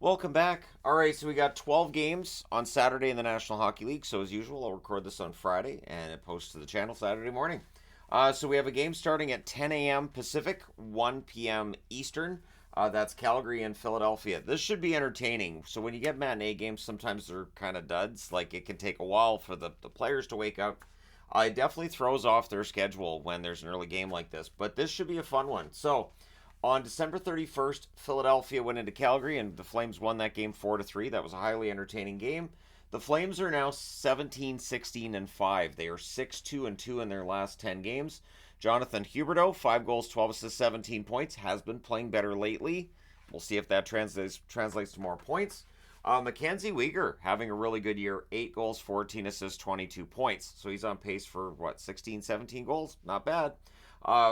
Welcome back. All right, so we got 12 games on Saturday in the National Hockey League. So, as usual, I'll record this on Friday and it posts to the channel Saturday morning. So, we have a game starting at 10 a.m. Pacific, 1 p.m. Eastern. That's Calgary and Philadelphia. This should be entertaining. So, when you get matinee games, sometimes they're kind of duds. Like, it can take a while for the players to wake up. It definitely throws off their schedule when there's an early game like this. But this should be a fun one. So, on December 31st, Philadelphia went into Calgary and the Flames won that game 4-3. That was a highly entertaining game. The Flames are now 17, 16, and 5. They are 6-2 and 2 in their last 10 games. Jonathan Huberdeau, 5 goals, 12 assists, 17 points, has been playing better lately. We'll see if that translates to more points. Mackenzie Weegar having a really good year, 8 goals, 14 assists, 22 points. So he's on pace for 16, 17 goals? Not bad.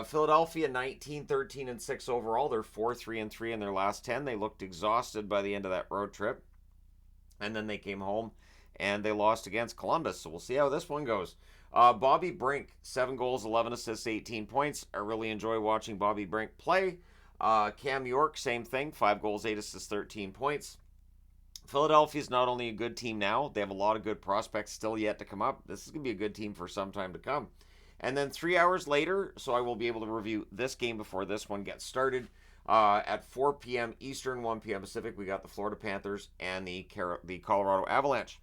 Philadelphia 19, 13, and 6 overall. They're 4, 3, and 3 in their last 10. They looked exhausted by the end of that road trip. And then they came home and they lost against Columbus. So we'll see how this one goes. Bobby Brink, 7 goals, 11 assists, 18 points. I really enjoy watching Bobby Brink play. Cam York, same thing, 5 goals, 8 assists, 13 points. Philadelphia is not only a good team now, they have a lot of good prospects still yet to come up. This is going to be a good team for some time to come. And then 3 hours later, so I will be able to review this game before this one gets started. At 4 p.m. Eastern, 1 p.m. Pacific, we got the Florida Panthers and the Colorado Avalanche.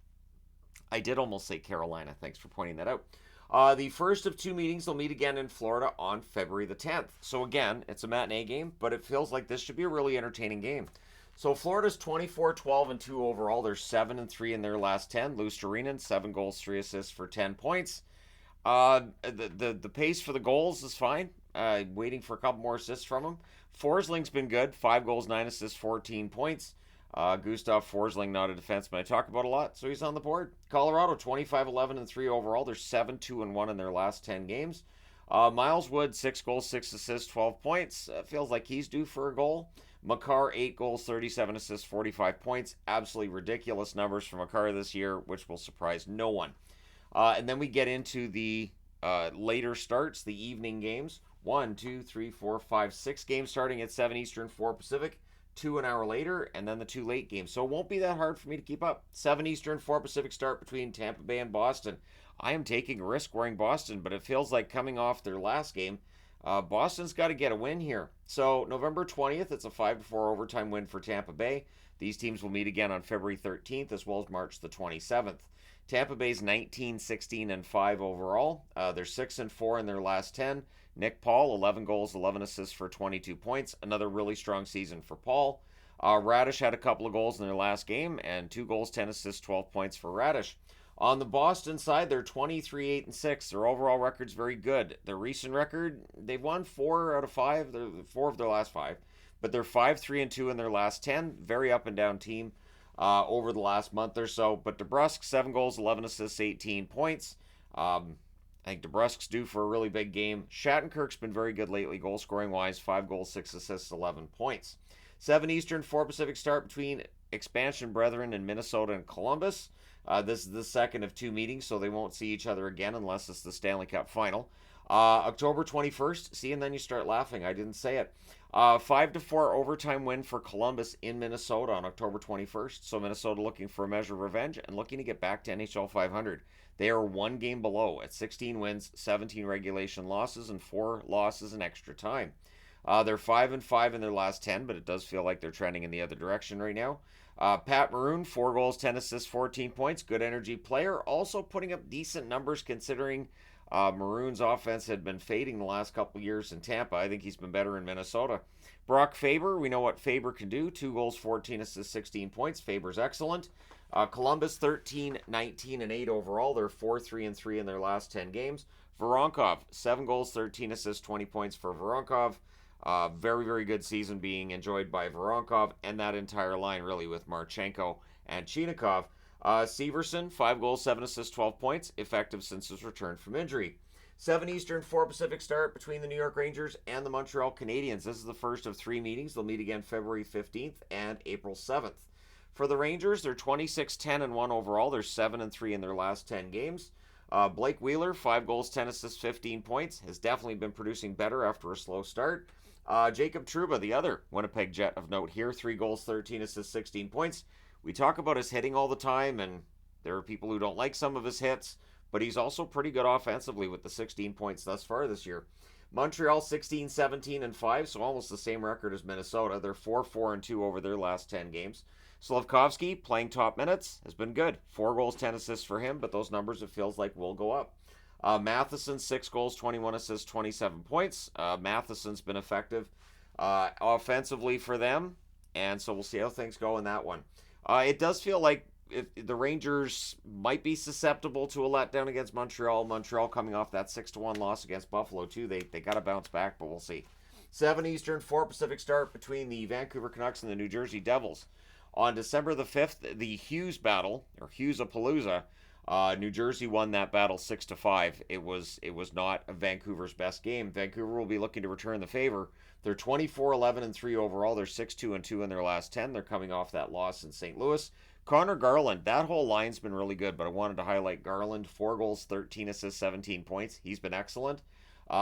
I did almost say Carolina. Thanks for pointing that out. The first of two meetings, they'll meet again in Florida on February the 10th. So again, it's a matinee game, but it feels like this should be a really entertaining game. So Florida's 24, 12, and 2 overall. They're 7 and 3 in their last 10. Lou Sturinan, 7 goals, 3 assists for 10 points. The pace for the goals is fine. Waiting for a couple more assists from him. Forsling's been good. 5 goals, 9 assists, 14 points. Gustav Forsling, not a defenseman I talk about a lot, so he's on the board. Colorado, 25, 11, and 3 overall. They're 7, 2, and 1 in their last 10 games. Miles Wood, 6 goals, 6 assists, 12 points. Feels like he's due for a goal. Makar, 8 goals, 37 assists, 45 points. Absolutely ridiculous numbers from Makar this year, which will surprise no one. And then we get into the later starts, the evening games. 1, 2, 3, 4, 5, 6 games starting at 7 Eastern, 4 Pacific. 2 an hour later, and then the 2 late games. So it won't be that hard for me to keep up. 7 Eastern, 4 Pacific start between Tampa Bay and Boston. I am taking a risk wearing Boston, but it feels like coming off their last game, Boston's got to get a win here. So November 20th, it's a 5-4 overtime win for Tampa Bay. These teams will meet again on February 13th as well as March the 27th. Tampa Bay's 19, 16, and 5 overall. They're 6 and 4 in their last 10. Nick Paul, 11 goals, 11 assists for 22 points. Another really strong season for Paul. Radish had a couple of goals in their last game, and 2 goals, 10 assists, 12 points for Radish. On the Boston side, they're 23, 8, and 6. Their overall record's very good. Their recent record, they've won 4 out of 5. They're 4 of their last 5. But they're 5, 3, and 2 in their last 10. Very up and down team over the last month or so. But DeBrusk, 7 goals, 11 assists, 18 points. I think DeBrusk's due for a really big game. Shattenkirk's been very good lately, goal scoring wise. 5 goals, 6 assists, 11 points. 7 Eastern, 4 Pacific start between expansion brethren in Minnesota and Columbus. This is the second of 2 meetings, so they won't see each other again unless it's the Stanley Cup final. October 21st, see, and then you start laughing. I didn't say it. 5-4 overtime win for Columbus in Minnesota on October 21st. So Minnesota looking for a measure of revenge and looking to get back to NHL 500. They are 1 game below at 16 wins, 17 regulation losses, and 4 losses in extra time. They're 5 and 5 in their last 10, but it does feel like they're trending in the other direction right now. Pat Maroon, 4 goals, 10 assists, 14 points. Good energy player. Also putting up decent numbers considering Maroon's offense had been fading the last couple years in Tampa. I think he's been better in Minnesota. Brock Faber, we know what Faber can do. 2 goals, 14 assists, 16 points. Faber's excellent. Columbus 13, 19, and 8 overall. They're 4, 3, and 3 in their last 10 games. Voronkov, 7 goals, 13 assists, 20 points for Voronkov. Very, very good season being enjoyed by Voronkov and that entire line, really, with Marchenko and Chinikov. Severson, 5 goals, 7 assists, 12 points, effective since his return from injury. 7 Eastern, 4 Pacific start between the New York Rangers and the Montreal Canadiens. This is the first of 3 meetings. They'll meet again February 15th and April 7th. For the Rangers, they're 26, 10, and 1 overall. They're 7 and 3 in their last 10 games. Blake Wheeler, 5 goals, 10 assists, 15 points, has definitely been producing better after a slow start. Jacob Trouba, the other Winnipeg Jet of note here, 3 goals, 13 assists, 16 points. We talk about his hitting all the time, and there are people who don't like some of his hits, but he's also pretty good offensively with the 16 points thus far this year. Montreal 16, 17, and 5, so almost the same record as Minnesota. They're 4, 4, and 2 over their last 10 games. Slavkovsky, playing top minutes, has been good. 4 goals, 10 assists for him, but those numbers, it feels like, will go up. Matheson, 6 goals, 21 assists, 27 points. Matheson's been effective offensively for them, and so we'll see how things go in that one. It does feel like the Rangers might be susceptible to a letdown against Montreal. Montreal coming off that 6-1 loss against Buffalo, too. They got to bounce back, but we'll see. 7 Eastern, 4 Pacific start between the Vancouver Canucks and the New Jersey Devils. On December the 5th, the Hughes battle, or Hughes-a-Palooza, New Jersey won that battle 6-5. It was not Vancouver's best game. Vancouver will be looking to return the favor. They're 24-11-3 overall. They're 6-2-2 in their last 10. They're coming off that loss in St. Louis. Connor Garland, that whole line's been really good, but I wanted to highlight Garland. 4 goals, 13 assists, 17 points. He's been excellent.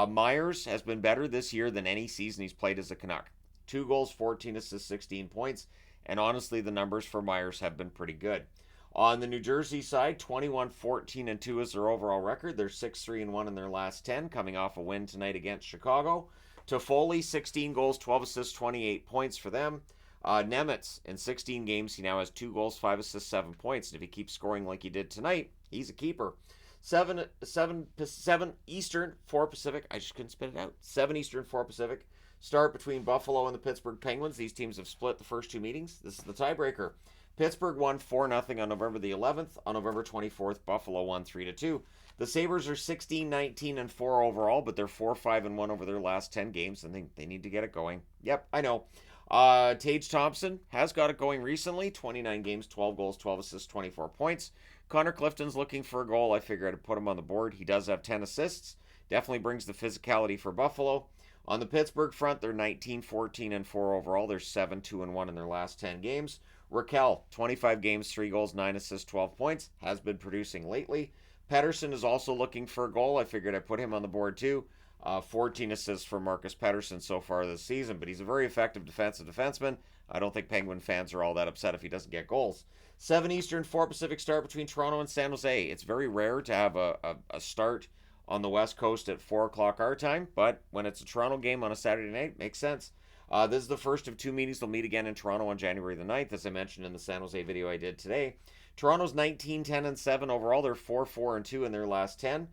Myers has been better this year than any season he's played as a Canuck. 2 goals, 14 assists, 16 points. And honestly, the numbers for Myers have been pretty good. On the New Jersey side, 21-14-2 is their overall record. They're 6-3-1 in their last 10, coming off a win tonight against Chicago. Toffoli, 16 goals, 12 assists, 28 points for them. Nemitz, in 16 games, he now has 2 goals, 5 assists, 7 points. And if he keeps scoring like he did tonight, he's a keeper. 7 Eastern, 4 Pacific. I just couldn't spit it out. 7 Eastern, 4 Pacific. Start between Buffalo and the Pittsburgh Penguins. These teams have split the first 2 meetings. This is the tiebreaker. Pittsburgh won 4-0 on November the 11th. On November 24th, Buffalo won 3-2. The Sabres are 16-19-4 overall, but they're 4-5-1 over their last 10 games, and they need to get it going. Yep, I know. Tage Thompson has got it going recently. 29 games, 12 goals, 12 assists, 24 points. Connor Clifton's looking for a goal. I figured I'd put him on the board. He does have 10 assists. Definitely brings the physicality for Buffalo. On the Pittsburgh front, they're 19-14-4 overall. They're 7-2-1 in their last 10 games. Raquel, 25 games, 3 goals, 9 assists, 12 points. Has been producing lately. Pettersson is also looking for a goal. I figured I'd put him on the board too. 14 assists for Marcus Pettersson so far this season, but he's a very effective defensive defenseman. I don't think Penguin fans are all that upset if he doesn't get goals. 7 Eastern, 4 Pacific start between Toronto and San Jose. It's very rare to have a start on the West Coast at 4 o'clock our time, but when it's a Toronto game on a Saturday night, makes sense. This is the first of 2 meetings. They'll meet again in Toronto on January the 9th, as I mentioned in the San Jose video I did today. Toronto's 19-10-7 overall. They're 4-4-2 in their last 10.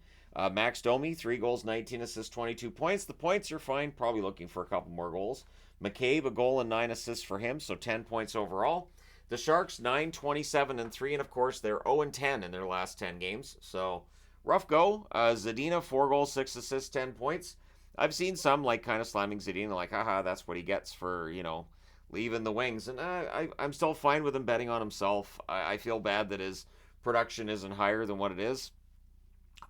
Max Domi, 3 goals, 19 assists, 22 points. The points are fine. Probably looking for a couple more goals. McCabe, a goal and 9 assists for him, so 10 points overall. The Sharks, 9-27-3, and of course, they're 0-10 in their last 10 games. So, rough go. Zadina, 4 goals, 6 assists, 10 points. I've seen some, like, kind of slamming Zadina, like, haha, that's what he gets for, leaving the wings. And I'm still fine with him betting on himself. I feel bad that his production isn't higher than what it is.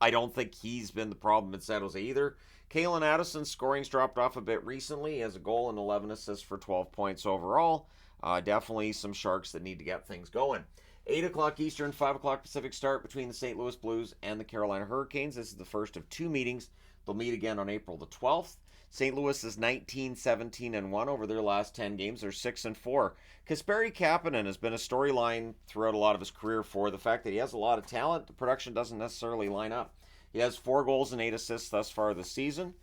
I don't think he's been the problem in San Jose either. Kalen Addison's scoring's dropped off a bit recently. He has a goal and 11 assists for 12 points overall. Definitely some Sharks that need to get things going. 8 o'clock Eastern, 5 o'clock Pacific start between the St. Louis Blues and the Carolina Hurricanes. This is the first of 2 meetings. They'll meet again on April the 12th. St. Louis is 19-17-1 over their last 10 games. They're 6-4. Kasperi Kapanen has been a storyline throughout a lot of his career for the fact that he has a lot of talent. The production doesn't necessarily line up. He has 4 goals and 8 assists thus far this season.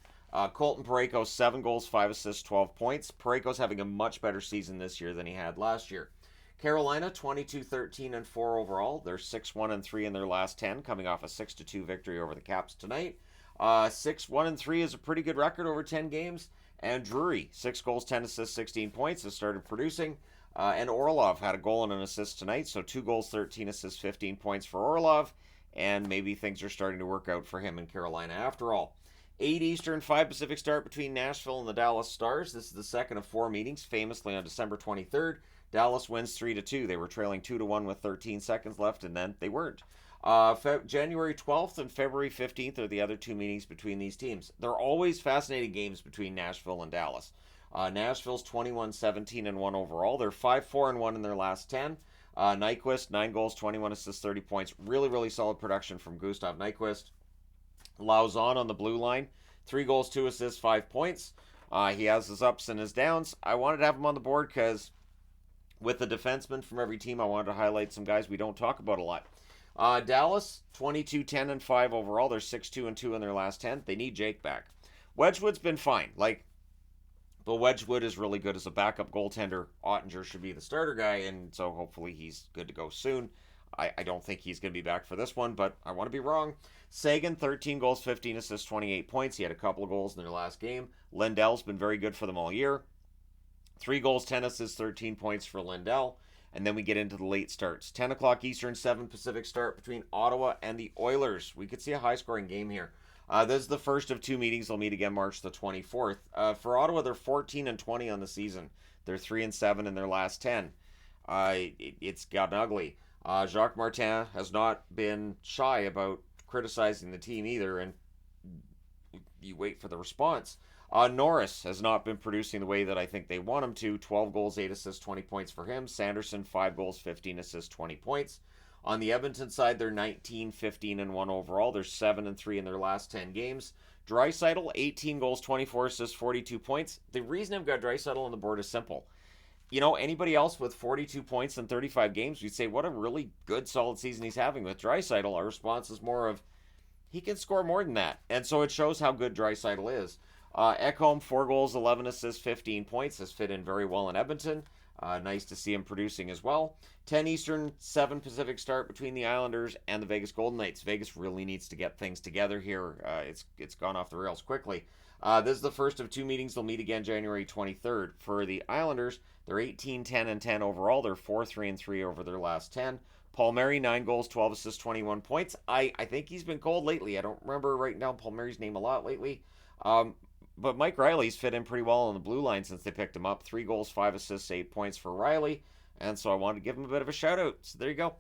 Colton Parayko, 7 goals, 5 assists, 12 points. Parayko's having a much better season this year than he had last year. Carolina, 22-13-4 overall. They're 6-1-3 in their last 10, coming off a 6-2 victory over the Caps tonight. 6-1-3 is a pretty good record over 10 games. And Drury, 6 goals, 10 assists, 16 points, has started producing. And Orlov had a goal and an assist tonight, so 2 goals, 13 assists, 15 points for Orlov. And maybe things are starting to work out for him in Carolina after all. 8 Eastern, 5 Pacific start between Nashville and the Dallas Stars. This is the second of 4 meetings, famously on December 23rd. Dallas wins 3-2. They were trailing 2-1 with 13 seconds left, and then they weren't. January 12th and February 15th are the other 2 meetings between these teams. They're always fascinating games between Nashville and Dallas. Nashville's 21-17-1 overall. They're 5-4-1 in their last 10. Nyquist, 9 goals, 21 assists, 30 points. Really, really solid production from Gustav Nyquist. Lauzon on the blue line, 3 goals, 2 assists, 5 points. He has his ups and his downs. I wanted to have him on the board because with the defenseman from every team, I wanted to highlight some guys we don't talk about a lot. Dallas, 22-10-5 overall. They're 6-2-2 in their last 10. They need Jake back. Wedgwood's been fine. But Wedgwood is really good as a backup goaltender. Ottinger should be the starter guy, and so hopefully he's good to go soon. I don't think he's going to be back for this one, but I want to be wrong. Sagan, 13 goals, 15 assists, 28 points. He had a couple of goals in their last game. Lindell's been very good for them all year. 3 goals, 10 assists, 13 points for Lindell. And then we get into the late starts. 10 o'clock Eastern, 7 Pacific start between Ottawa and the Oilers. We could see a high-scoring game here. This is the first of 2 meetings. They'll meet again March the 24th. For Ottawa, they're 14-20 on the season. They're 3-7 in their last 10. It's gotten ugly. Jacques Martin has not been shy about criticizing the team either, and you wait for the response. Norris has not been producing the way that I think they want him to. 12 goals, 8 assists, 20 points for him. Sanderson, 5 goals, 15 assists, 20 points. On the Edmonton side, they're 19-15-1 overall. They're 7-3 in their last 10 games. Draisaitl, 18 goals, 24 assists, 42 points. The reason I've got Draisaitl on the board is simple. Anybody else with 42 points in 35 games, we'd say, what a really good, solid season he's having. With Draisaitl, our response is more of, he can score more than that. And so it shows how good Draisaitl is. Ekholm, 4 goals, 11 assists, 15 points. Has fit in very well in Edmonton. Nice to see him producing as well. 10 Eastern, 7 Pacific start between the Islanders and the Vegas Golden Knights. Vegas really needs to get things together here. It's gone off the rails quickly. This is the first of 2 meetings. They'll meet again January 23rd. For the Islanders, they're 18-10-10 overall. They're 4-3-3 over their last 10. Palmieri, 9 goals, 12 assists, 21 points. I think he's been cold lately. I don't remember right now Palmieri's name a lot lately. But Mike Riley's fit in pretty well on the blue line since they picked him up. 3 goals, 5 assists, 8 points for Riley. And so I wanted to give him a bit of a shout out. So there you go.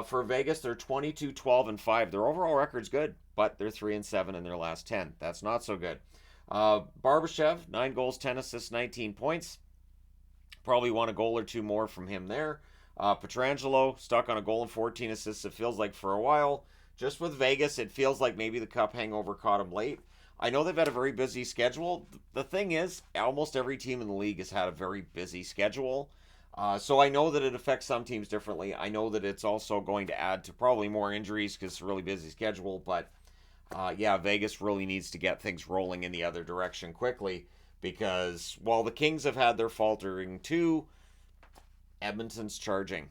For Vegas, they're 22-12-5. Their overall record's good, but they're 3-7 in their last 10. That's not so good. Barbashev, 9 goals, 10 assists, 19 points. Probably want a goal or 2 more from him there. Pietrangelo, stuck on a goal and 14 assists, it feels like, for a while. Just with Vegas, it feels like maybe the cup hangover caught him late. I know they've had a very busy schedule. The thing is, almost every team in the league has had a very busy schedule. So I know that it affects some teams differently. I know that it's also going to add to probably more injuries because it's a really busy schedule. But yeah, Vegas really needs to get things rolling in the other direction quickly because while the Kings have had their faltering too, Edmonton's charging.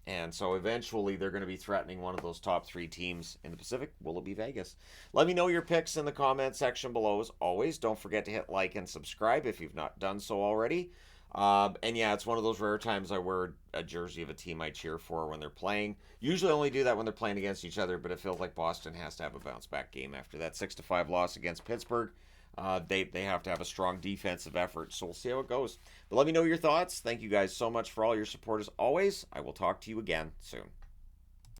And so eventually they're going to be threatening one of those top 3 teams in the Pacific. Will it be Vegas? Let me know your picks in the comment section below. As always, don't forget to hit like and subscribe if you've not done so already. And yeah, it's one of those rare times I wear a jersey of a team I cheer for when they're playing. Usually I only do that when they're playing against each other, but it feels like Boston has to have a bounce-back game after that 6-5 loss against Pittsburgh. They have to have a strong defensive effort, so we'll see how it goes. But let me know your thoughts. Thank you guys so much for all your support as always. I will talk to you again soon.